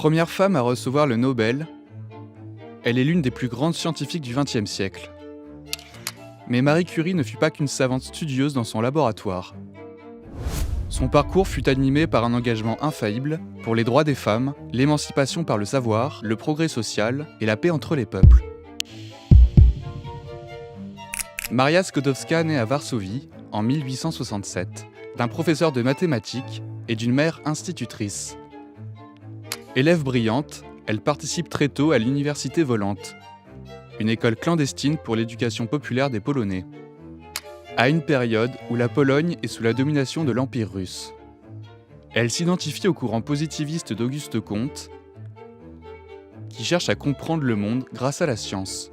Première femme à recevoir le Nobel, elle est l'une des plus grandes scientifiques du XXe siècle. Mais Marie Curie ne fut pas qu'une savante studieuse dans son laboratoire. Son parcours fut animé par un engagement infaillible pour les droits des femmes, l'émancipation par le savoir, le progrès social et la paix entre les peuples. Maria Skłodowska naît à Varsovie en 1867 d'un professeur de mathématiques et d'une mère institutrice. Élève brillante, elle participe très tôt à l'Université volante, une école clandestine pour l'éducation populaire des Polonais, à une période où la Pologne est sous la domination de l'Empire russe. Elle s'identifie au courant positiviste d'Auguste Comte, qui cherche à comprendre le monde grâce à la science.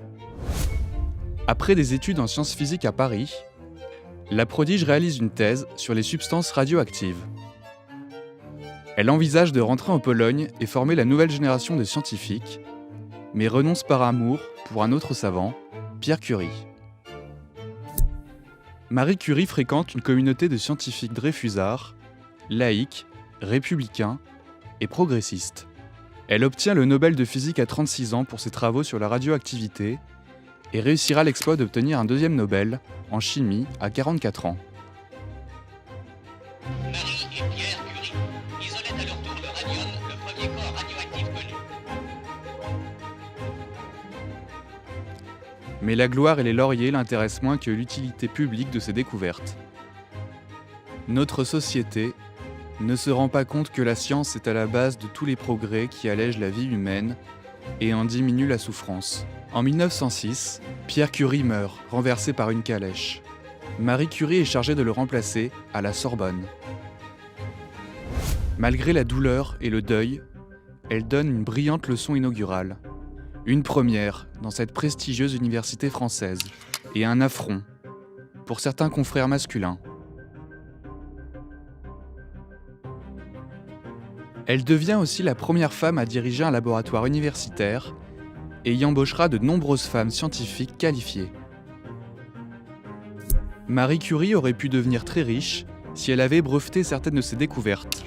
Après des études en sciences physiques à Paris, la prodige réalise une thèse sur les substances radioactives. Elle envisage de rentrer en Pologne et former la nouvelle génération de scientifiques, mais renonce par amour pour un autre savant, Pierre Curie. Marie Curie fréquente une communauté de scientifiques dreyfusards, laïcs, républicains et progressistes. Elle obtient le Nobel de physique à 36 ans pour ses travaux sur la radioactivité et réussira l'exploit d'obtenir un deuxième Nobel en chimie à 44 ans. Marie et Pierre Curie isolaient à leur tour le radium, le premier corps radioactif connu. Mais la gloire et les lauriers l'intéressent moins que l'utilité publique de ses découvertes. Notre société ne se rend pas compte que la science est à la base de tous les progrès qui allègent la vie humaine et en diminuent la souffrance. En 1906, Pierre Curie meurt, renversé par une calèche. Marie Curie est chargée de le remplacer à la Sorbonne. Malgré la douleur et le deuil, elle donne une brillante leçon inaugurale. Une première dans cette prestigieuse université française, et un affront pour certains confrères masculins. Elle devient aussi la première femme à diriger un laboratoire universitaire et y embauchera de nombreuses femmes scientifiques qualifiées. Marie Curie aurait pu devenir très riche si elle avait breveté certaines de ses découvertes.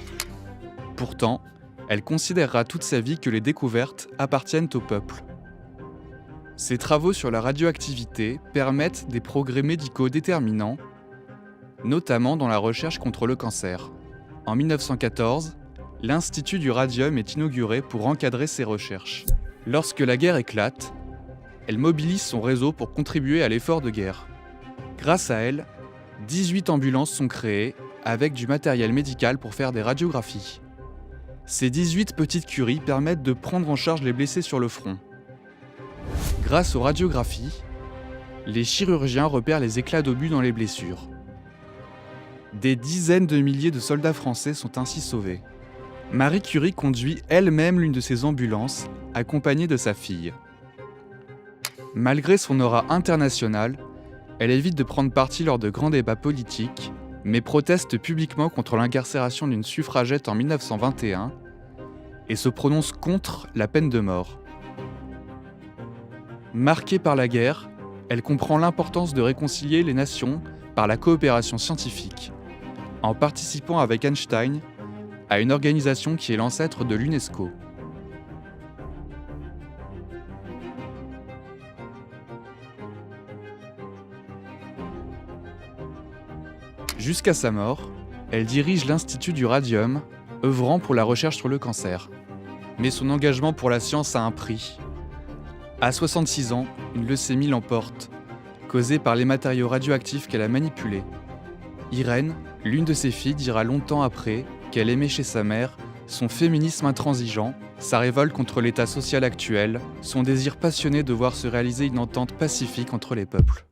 Pourtant, elle considérera toute sa vie que les découvertes appartiennent au peuple. Ses travaux sur la radioactivité permettent des progrès médicaux déterminants, notamment dans la recherche contre le cancer. En 1914, l'Institut du radium est inauguré pour encadrer ses recherches. Lorsque la guerre éclate, elle mobilise son réseau pour contribuer à l'effort de guerre. Grâce à elle, 18 ambulances sont créées avec du matériel médical pour faire des radiographies. Ces 18 petites curies permettent de prendre en charge les blessés sur le front. Grâce aux radiographies, les chirurgiens repèrent les éclats d'obus dans les blessures. Des dizaines de milliers de soldats français sont ainsi sauvés. Marie Curie conduit elle-même l'une de ces ambulances, accompagnée de sa fille. Malgré son aura internationale, elle évite de prendre parti lors de grands débats politiques, mais proteste publiquement contre l'incarcération d'une suffragette en 1921 et se prononce contre la peine de mort. Marquée par la guerre, elle comprend l'importance de réconcilier les nations par la coopération scientifique, en participant avec Einstein à une organisation qui est l'ancêtre de l'UNESCO. Jusqu'à sa mort, elle dirige l'Institut du radium, œuvrant pour la recherche sur le cancer. Mais son engagement pour la science a un prix. À 66 ans, une leucémie l'emporte, causée par les matériaux radioactifs qu'elle a manipulés. Irène, l'une de ses filles, dira longtemps après qu'elle aimait chez sa mère son féminisme intransigeant, sa révolte contre l'état social actuel, son désir passionné de voir se réaliser une entente pacifique entre les peuples.